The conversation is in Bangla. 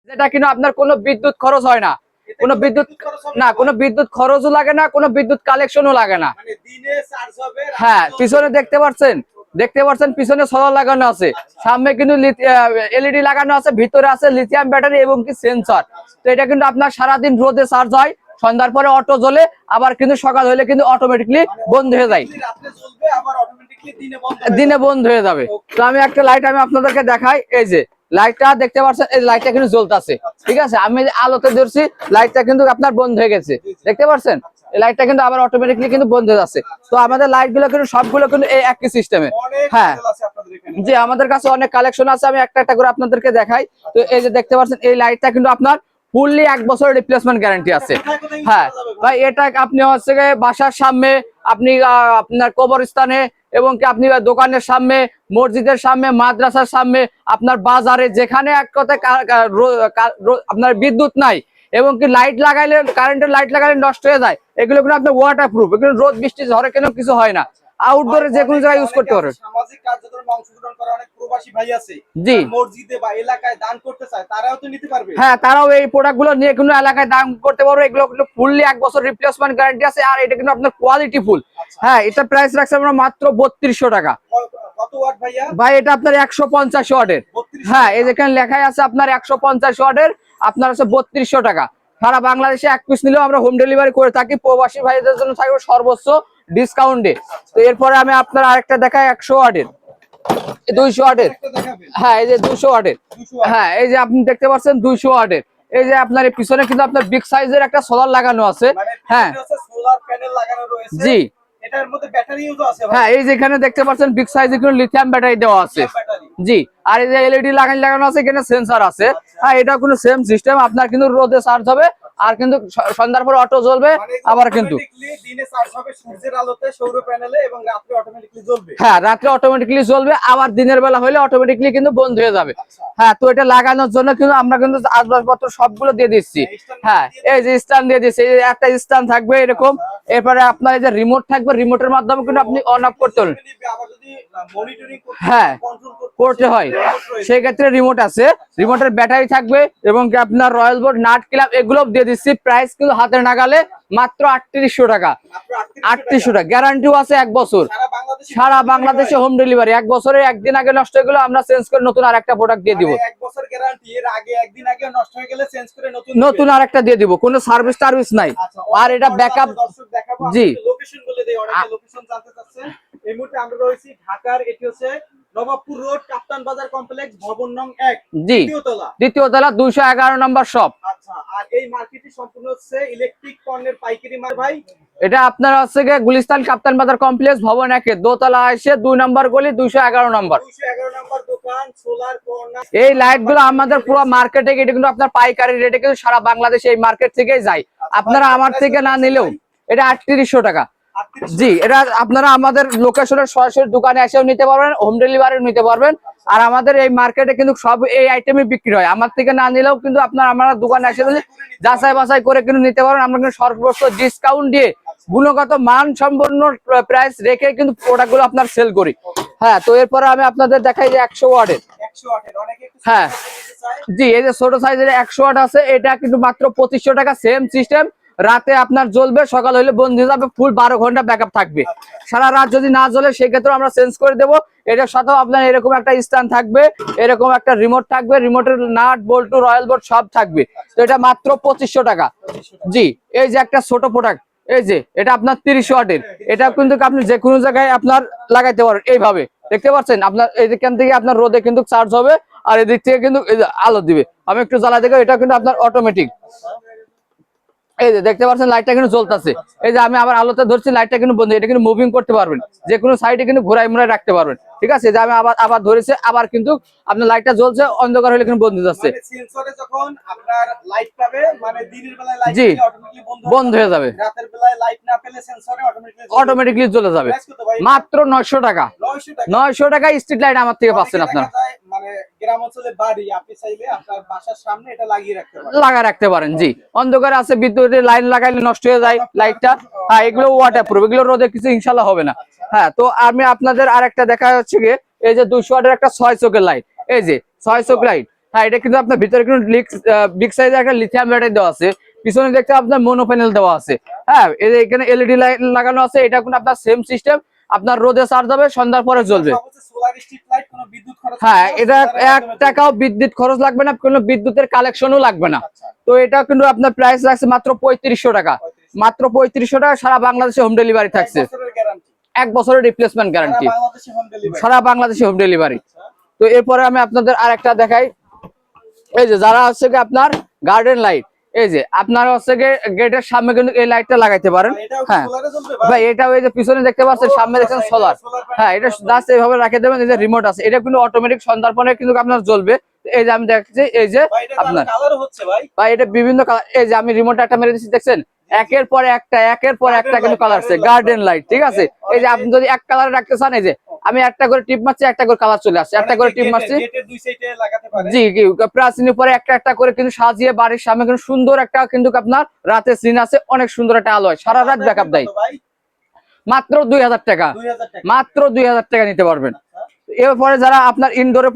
যেটা কিন্তু আপনার কোনো বিদ্যুৎ খরচ হয় না, কোনো বিদ্যুৎ না, কোনো বিদ্যুৎ খরচও লাগে না, কোনো বিদ্যুৎ কালেকশনও লাগে না। হ্যাঁ, পিছনে দেখতে পাচ্ছেন পিছনে সোলার লাগানো আছে, সামনে কিন্তু এলইডি লাগানো আছে, ভিতরে আছে লিথিয়াম ব্যাটারি এবং কি সেন্সর। তো এটা কিন্তু আপনার সারাদিন রোদে চার্জ হয়, সন্ধ্যার পরে অটো জ্বলে, আবার কিন্তু সকাল হলে কিন্তু অটোমেটিকলি বন্ধ হয়ে যায়, দিনে বন্ধ হয়ে যাবে। তো আমি একটা লাইট আমি আপনাদেরকে দেখাই, এই যে লাইটটা দেখতে পাচ্ছেন, এই লাইটটা কিন্তু জ্বলতেছে, ঠিক আছে। আমি আলোতে ধরছি, লাইটটা কিন্তু আপনার বন্ধ হয়ে গেছে, দেখতে পাচ্ছেন। এই লাইটটা কিন্তু আবার অটোমেটিকলি কিন্তু বন্ধ হয়ে যাচ্ছে। তো আমাদের লাইট গুলো কিন্তু সবগুলো কিন্তু এই একই সিস্টেমে। হ্যাঁ জি, আমাদের কাছে অনেক কালেকশন আছে, আমি একটা একটা করে আপনাদেরকে দেখাই। তো এই যে দেখতে পাচ্ছেন, এই লাইটটা কিন্তু আপনার ফুললি 1 বছরের রিপ্লেসমেন্ট গ্যারান্টি আছে। হ্যাঁ ভাই, এটা আপনি হচ্ছে বাসার সামনে, আপনি আপনার কবরস্থানে, এবং কি আপনি দোকানের সামনে, মসজিদের সামনে, মাদ্রাসার সামনে, আপনার বাজারে, যেখানে এক কথায় আপনার বিদ্যুৎ নাই এবং কি লাইট লাগাইলে, কারেন্টের লাইট লাগাইলে নষ্ট হয়ে যায়, এগুলো কিন্তু আপনার ওয়াটার প্রুফ, এগুলো রোদ বৃষ্টি ঝড়ে কেন কিছু হয় না, আউটডোরে যে কোনো জায়গায় ইউজ করতে পারবেন। সামাজিক কার্যক্রমে অংশগ্রহণ করা অনেক প্রবাসী ভাই আছে, জি, মসজিদে বা এলাকায় দান করতে চায়, তারাও তো নিতে পারবে। হ্যাঁ, তারাও এই প্রোডাক্টগুলো নিয়ে কোনো এলাকায় দান করতে পারবে। এগুলো কিন্তু ফুললি 1 বছর রিপ্লেসমেন্ট গ্যারান্টি আছে, আর এটা কিন্তু আপনার কোয়ালিটি ফুল। হ্যাঁ, এটা প্রাইস রাখছে আমরা মাত্র 3200 টাকা। কত ওয়াট ভাইয়া? ভাই, এটা আপনার 150 ওয়াটের। হ্যাঁ, এই যেখানে লেখাই আছে আপনার 150 ওয়াটের, আপনার হচ্ছে 3200 টাকা। সারা বাংলাদেশে 1 পিস নিলেও আমরা হোম ডেলিভারি করে থাকি। প্রবাসী ভাইদের জন্য থাকবে সর্বোচ্চ ডিসকাউন্টে। তো এরপরে আমি আপনার আরেকটা দেখাই 100 ওয়াটের, 200 ওয়াটের। হ্যাঁ, এই যে 200 ওয়াটের। হ্যাঁ, এই যে আপনি দেখতে পাচ্ছেন 200 ওয়াটের। এই যে আপনার এই পিছনে কিন্তু আপনার বিগ সাইজের একটা সোলার লাগানো আছে। হ্যাঁ, সোলার প্যানেল লাগানো রয়েছে। জি, এটার মধ্যে ব্যাটারিও তো আছে ভাই। হ্যাঁ, এই যেখানে দেখতে পাচ্ছেন বিগ সাইজের কিন্তু লিথিয়াম ব্যাটারি দেওয়া আছে। জি, আর এই যে এলইডি লাগানো আছে, এখানে সেন্সর আছে। হ্যাঁ, এটা কোনো সেম সিস্টেম, আপনার কিন্তু রোদে চার্জ হবে, আর কিন্তু সন্ধ্যার পর অটো জ্বলবে, আবার কিন্তু দিনে চার্জ হবে সূর্যের আলোতে সৌর প্যানেলে, এবং রাতে অটোমেটিক্যালি জ্বলবে। হ্যাঁ, রাতে অটোমেটিক্যালি জ্বলবে, আবার দিনের বেলা হলে অটোমেটিক্যালি কিন্তু বন্ধ হয়ে যাবে। হ্যাঁ, তো এটা লাগানোর জন্য কিন্তু আমরা কিন্তু আসবাবপত্র সবগুলো দিয়ে দিচ্ছি। হ্যাঁ, এই যে স্ট্যান্ড দিয়ে দিচ্ছি, এই যে একটা স্ট্যান্ড থাকবে এরকম, এরপরে আপনার এই যে রিমোট থাকবে, রিমোটের মাধ্যমে কিন্তু আপনি অন অফ করতে পারবেন। হ্যাঁ, করতে হয়, সেই ক্ষেত্রে রিমোট আছে, রিমোটের ব্যাটারি থাকবে, এবং কি আপনার রয়্যাল বোর্ড, নাট ক্লাব, এগুলো দিয়ে দিচ্ছি। প্রাইস কিন্তু হাতে নাগালে মাত্র 3800 টাকা। 3800 টাকা, গ্যারান্টিও আছে 1 বছর, সারা বাংলাদেশে হোম ডেলিভারি। 1 বছরে একদিন আগে নষ্ট হয়ে গেলে আমরা চেঞ্জ করে নতুন আরেকটা প্রোডাক্ট দিয়ে দিব। 1 বছর গ্যারান্টি, এর আগে একদিন আগে নষ্ট হয়ে গেলে চেঞ্জ করে নতুন আরেকটা দিয়ে দিব, কোনো সার্ভিস নাই। আর এটা ব্যাকআপ। জি, লোকেশন বলে দেই, অনেকে লোকেশন জানতে চাচ্ছেন। এই মুহূর্তে আমরা রয়েছি ঢাকার, এটি হচ্ছে নবাবপুর রোড, কাপ্তান বাজার কমপ্লেক্স, ভবন নং 1, জি, দ্বিতীয় তলা, 211 নম্বর শপ। আচ্ছা, আর এই মার্কেটটি সম্পূর্ণ হচ্ছে ইলেকট্রিক পণ্যের পাইকারি মার ভাই। এটা আপনার হচ্ছে গুলিস্তান কাপ্তান বাজার কমপ্লেক্স, ভবন 1 দোতলা এসে 2 নম্বর গলি, 211 নম্বর। 211 নম্বর দোকান, সোলার কর্নার। এই লাইট গুলো আমাদের পুরো মার্কেটে, এটা কিন্তু আপনার পাইকারি রেটে কিন্তু সারা বাংলাদেশে এই মার্কেট থেকেই যায়। আপনারা আমার থেকে না নিলেও এটা 3800 টাকা। জি, এটা আপনারা আমাদের লোকেশনের সরাসরি দোকানে এসেও নিতে পারবেন, হোম ডেলিভারিও নিতে পারবেন। আর আমাদের এই মার্কেটে কিন্তু সব এই আইটেমই বিক্রি হয়, আমার থেকে না নিলেও কিন্তু আপনারা আমার দোকানে এসে যাচাই বাছাই করে কিন্তু নিতে পারবেন। আমরা কিন্তু সর্বোচ্চ ডিসকাউন্ট দিয়ে, গুণগত মান সম্পন্ন প্রাইস রেখে কিন্তু প্রোডাক্টগুলো আপনার সেল করি। হ্যাঁ, তো এরপরে আমি আপনাদের দেখাই যে 100 ওয়াটের। হ্যাঁ, জি, এই যে ছোট সাইজের 100 ওয়াট আছে, এটা কিন্তু মাত্র 2500 টাকা। সেম সিস্টেম, রাতে আপনার জ্বলবে, সকাল হলে বন্ধ হয়ে যাবে, ফুল 12 ঘন্টা ব্যাকআপ থাকবে। সারা রাত যদি না জ্বলে সেক্ষেত্রে আমরা চেঞ্জ করে দেবো। এটার সাথেও আপনার এরকম একটা স্ট্যান্ড থাকবে, এরকম একটা রিমোট থাকবে, রিমোটের নাট বল্টু রয়্যাল বোর্ড সব থাকবে। তো এটা মাত্র 2500 টাকা। জি, এই যে একটা ছোট প্রোডাক্ট, এই যে এটা আপনার 30 ওয়াটের, এটা কিন্তু আপনি যে কোনো জায়গায় আপনার লাগাইতে পারেন। এইভাবে দেখতে পাচ্ছেন, আপনার এইখান থেকে আপনার রোদে কিন্তু চার্জ হবে, আর এদিক থেকে কিন্তু আলো দিবে। আমি একটু জ্বালা দেখো, এটা কিন্তু আপনার অটোমেটিক। এই যে দেখতে পাচ্ছেন লাইটটা কিন্তু জ্বলতেছে, এই যে আমি আবার আলোতে ধরছি, লাইটটা কিন্তু বন্ধ, এটা কিন্তু মুভিং করতে পারবেন, যে কোনো সাইডে কিন্তু ঘোরাই মোড়াই রাখতে পারবেন। ঠিক আছে, যে আমি আবার ধরেছে, আবার কিন্তু আপনার লাইটটা জ্বলছে, অন্ধকার হলে কিন্তু বন্ধ যাচ্ছে, মানে সেন্সরে যখন আপনার লাইট পাবে, মানে দিনের বেলায় লাইট জি, পেলে অটোমেটিক্যালি বন্ধ হয়ে যাবে, রাতের বেলায় লাইট না পেলে সেন্সরে অটোমেটিক্যালি জ্বলে যাবে। মাত্র 900 টাকা। 900 টাকা স্ট্রিট লাইট আমার থেকে পাচ্ছেন আপনারা। মানে গ্রাম অঞ্চলে বাড়ি, আপনি চাইলে আপনার বাসার সামনে এটা লাগিয়ে রাখতে পারেন। জি, অন্ধকার আছে, বিদ্যুতের লাইন লাগাইলে নষ্ট হয়ে যায় লাইটটা। হ্যাঁ, এগুলো ওয়াটারপ্রুফ, এগুলো রোদে কিছু ইনশাল্লাহ হবে না। হ্যাঁ, তো আমি আপনাদের আরেকটা দেখা হচ্ছে গিয়ে, এই যে 200 ওয়াটের একটা 6 চোখের লাইট, এই যে 6 চোখ লাইট, হ্যাঁ, এটা কিন্তু আপনার ভিতরে কিন্তু বিগ সাইজের একটা লিথিয়াম ব্যাটারি দেওয়া আছে, পিছনে দেখতে আপনার মোনো প্যানেল দেওয়া আছে। হ্যাঁ, এখানে এলইডি লাইট লাগানো আছে, এটা কিন্তু আপনার সেম সিস্টেম, আপনার রোদে চার্জ হবে, সন্ধ্যার পরে জ্বলবে। সোলার স্ট্রিট লাইট, কোনো বিদ্যুৎ খরচ হ্যাঁ, হবে না, এটা সোলারের 1 মাধ্যমে টাকাও বিদ্যুৎ খরচ লাগবে না, কোনো বিদ্যুতের কালেকশনও লাগবে না। আচ্ছা, তো এটা কিন্তু আপনার প্রাইস রাখছে মাত্র 3500 টাকা, 3500 মাত্র 3500 টাকা, সারা বাংলাদেশে হোম ডেলিভারি থাকছে, 1 বছরের গ্যারান্টি, 1 বছরের রিপ্লেসমেন্ট গ্যারান্টি, বাংলাদেশে হোম ডেলিভারি। সারা বাংলাদেশে হোম ডেলিভারি। আচ্ছা, তো এরপরে আমি আপনাদের আরেকটা দেখাই, এই যে যারা হচ্ছে কি আপনার গার্ডেন লাইট, এই যে আপনারা হচ্ছে গেটের সামনে কিন্তু এই লাইটটা লাগাইতে পারেন। এটাও কি হ্যাঁ সোলারে জ্বলবে ভাই, এটাও এই যে পিছনে দেখতে পাচ্ছেন, সামনে দেখছেন সোলার। হ্যাঁ, এটা জাস্ট এইভাবে রেখে দেবেন, এই যে রিমোট আছে, এটা কিন্তু অটোমেটিক সন্ধ্যার পরে কিন্তু আপনার জ্বলবে। এই যে আমি দেখছি, এই যে আপনার কালার হচ্ছে ভাই, ভাই এটা বিভিন্ন কালার, এই যে আমি রিমোটটা একটা মেরে দিচ্ছি, দেখছেন একের পর একটা কিন্তু কালার আছে, গার্ডেন লাইট, ঠিক আছে। এই যে আপনি যদি এক কালারে রাখতে চান, এই যে আমি একটা করে টিপ মারছি, একটা করে কালার চলে আসছে, একটা করে টিপ মারছি। গেটের দুই সাইডে লাগাতে পারে। জি, প্রাচীনের পরে একটা করে কিন্তু সাজিয়ে বাড়ির সামনে কিন্তু সুন্দর একটা কিন্তু আপনার রাতে সিন আছে, অনেক সুন্দর একটা আলো হয়, সারা রাত ব্যাকআপ দেয়। মাত্র 2000 টাকা, 2000 টাকা। মাত্র 2000 টাকা নিতে পারবেন। আচ্ছা। এরপরে যারা আপনার ইনডোরে